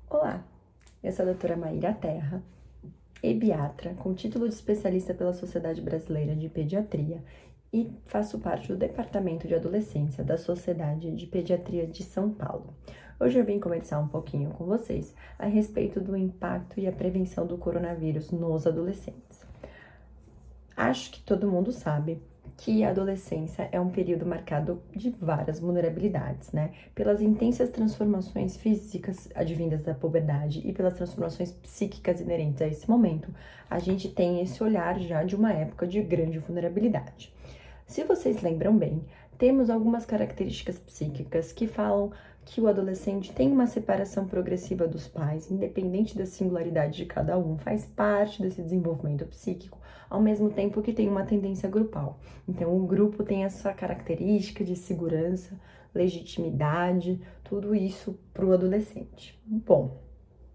Olá, eu sou a doutora Maíra Terra, pediatra, com título de especialista pela Sociedade Brasileira de Pediatria e faço parte do Departamento de Adolescência da Sociedade de Pediatria de São Paulo. Hoje eu vim conversar um pouquinho com vocês a respeito do impacto e a prevenção do coronavírus nos adolescentes. Acho que todo mundo sabe que a adolescência é um período marcado de várias vulnerabilidades, né? Pelas intensas transformações físicas advindas da puberdade e pelas transformações psíquicas inerentes a esse momento, a gente tem esse olhar já de uma época de grande vulnerabilidade. Se vocês lembram bem, temos algumas características psíquicas que falam que o adolescente tem uma separação progressiva dos pais, independente da singularidade de cada um, faz parte desse desenvolvimento psíquico, ao mesmo tempo que tem uma tendência grupal. Então, o grupo tem essa característica de segurança, legitimidade, tudo isso para o adolescente. Bom,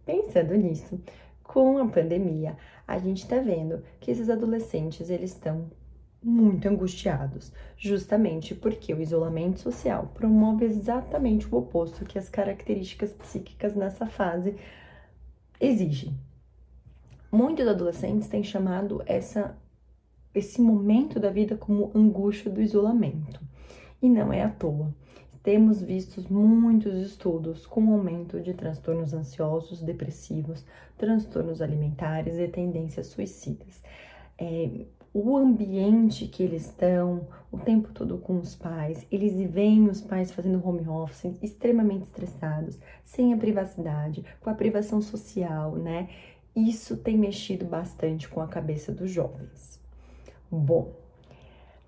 pensando nisso, com a pandemia, a gente está vendo que esses adolescentes, eles estão muito angustiados, justamente porque o isolamento social promove exatamente o oposto que as características psíquicas nessa fase exigem. Muitos adolescentes têm chamado esse momento da vida como angústia do isolamento, e não é à toa. Temos visto muitos estudos com aumento de transtornos ansiosos, depressivos, transtornos alimentares e tendências suicidas. O ambiente que eles estão, o tempo todo com os pais, eles veem os pais fazendo home office, extremamente estressados, sem a privacidade, com a privação social, né? Isso tem mexido bastante com a cabeça dos jovens. Bom,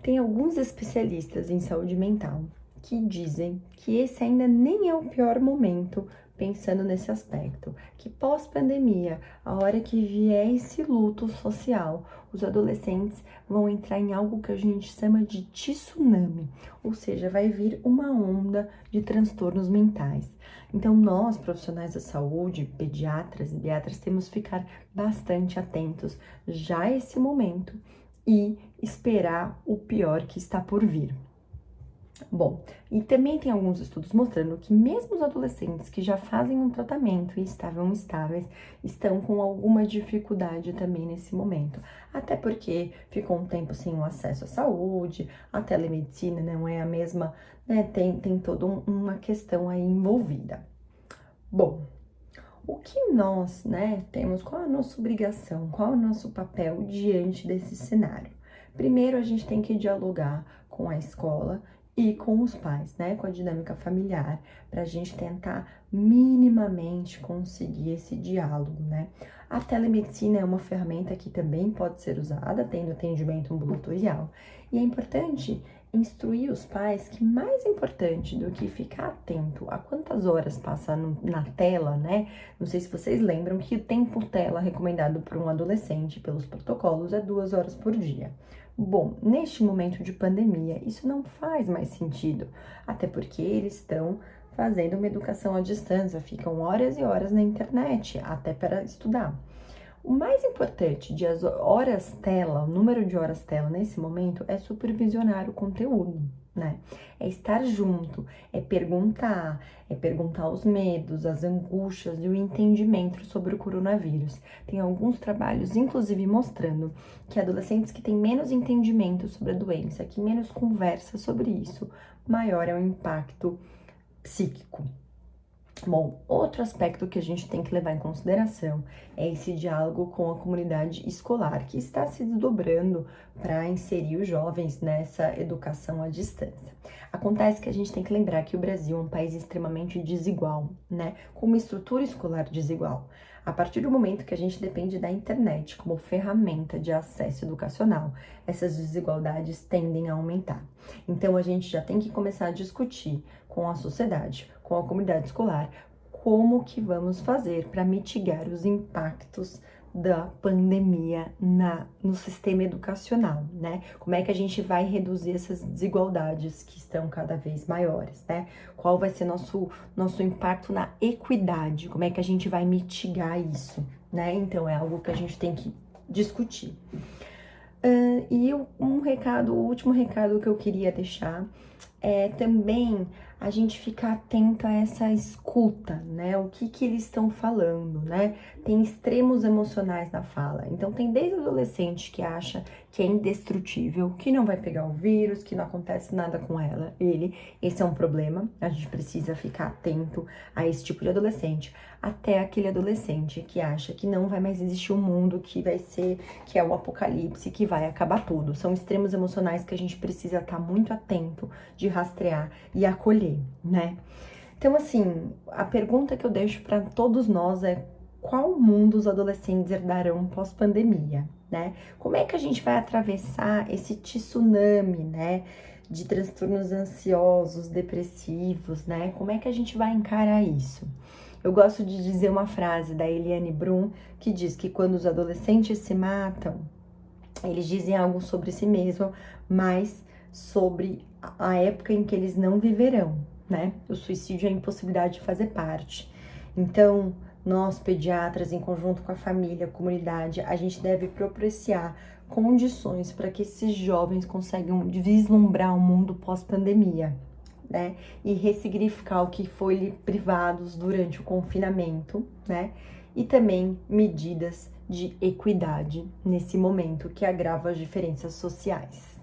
tem alguns especialistas em saúde mental que dizem que esse ainda nem é o pior momento pensando nesse aspecto, que pós-pandemia, a hora que vier esse luto social, os adolescentes vão entrar em algo que a gente chama de tsunami, ou seja, vai vir uma onda de transtornos mentais. Então, nós, profissionais da saúde, pediatras e pediatras, temos que ficar bastante atentos já a esse momento e esperar o pior que está por vir. Bom, e também tem alguns estudos mostrando que mesmo os adolescentes que já fazem um tratamento e estavam estáveis, estão com alguma dificuldade também nesse momento. Até porque ficou um tempo sem o acesso à saúde, a telemedicina não é a mesma, né? Tem toda uma questão aí envolvida. Bom, o que nós, né, temos, qual é a nossa obrigação, qual é o nosso papel diante desse cenário? Primeiro, a gente tem que dialogar com a escola e com os pais, né, com a dinâmica familiar, para a gente tentar minimamente conseguir esse diálogo, né? A telemedicina é uma ferramenta que também pode ser usada, tendo atendimento ambulatorial, e é importante instruir os pais que mais importante do que ficar atento a quantas horas passa na tela, né? Não sei se vocês lembram que o tempo tela recomendado para um adolescente pelos protocolos é 2 horas por dia. Bom, neste momento de pandemia, isso não faz mais sentido, até porque eles estão fazendo uma educação à distância, ficam horas e horas na internet, até para estudar. O mais importante de as horas tela, o número de horas tela nesse momento é supervisionar o conteúdo, né? É estar junto, é perguntar os medos, as angústias e o entendimento sobre o coronavírus. Tem alguns trabalhos, inclusive, mostrando que adolescentes que têm menos entendimento sobre a doença, que menos conversa sobre isso, maior é o impacto psíquico. Bom, outro aspecto que a gente tem que levar em consideração é esse diálogo com a comunidade escolar, que está se desdobrando para inserir os jovens nessa educação à distância. Acontece que a gente tem que lembrar que o Brasil é um país extremamente desigual, né? Com uma estrutura escolar desigual. A partir do momento que a gente depende da internet como ferramenta de acesso educacional, essas desigualdades tendem a aumentar. Então, a gente já tem que começar a discutir com a sociedade, com a comunidade escolar, como que vamos fazer para mitigar os impactos da pandemia no sistema educacional, né? Como é que a gente vai reduzir essas desigualdades que estão cada vez maiores, né? Qual vai ser nosso impacto na equidade? Como é que a gente vai mitigar isso, né? Então, é algo que a gente tem que discutir. E o último recado que eu queria deixar é também a gente ficar atento a essa escuta, né? O que eles estão falando, né? Tem extremos emocionais na fala. Então, tem desde o adolescente que acha que é indestrutível, que não vai pegar o vírus, que não acontece nada com ele. Esse é um problema. A gente precisa ficar atento a esse tipo de adolescente. Até aquele adolescente que acha que não vai mais existir um mundo, que é o apocalipse, que vai acabar tudo. São extremos emocionais que a gente precisa estar muito atento de rastrear e acolher, né? Então, assim, a pergunta que eu deixo para todos nós é: qual mundo os adolescentes herdarão pós-pandemia, né? Como é que a gente vai atravessar esse tsunami, né, de transtornos ansiosos, depressivos, né? Como é que a gente vai encarar isso? Eu gosto de dizer uma frase da Eliane Brum, que diz que quando os adolescentes se matam, eles dizem algo sobre si mesmos, mas sobre a época em que eles não viverão, né? O suicídio é a impossibilidade de fazer parte. Então, nós, pediatras, em conjunto com a família, a comunidade, a gente deve propiciar condições para que esses jovens consigam vislumbrar o mundo pós-pandemia, né? E ressignificar o que foi privados durante o confinamento, né? E também medidas de equidade nesse momento que agrava as diferenças sociais.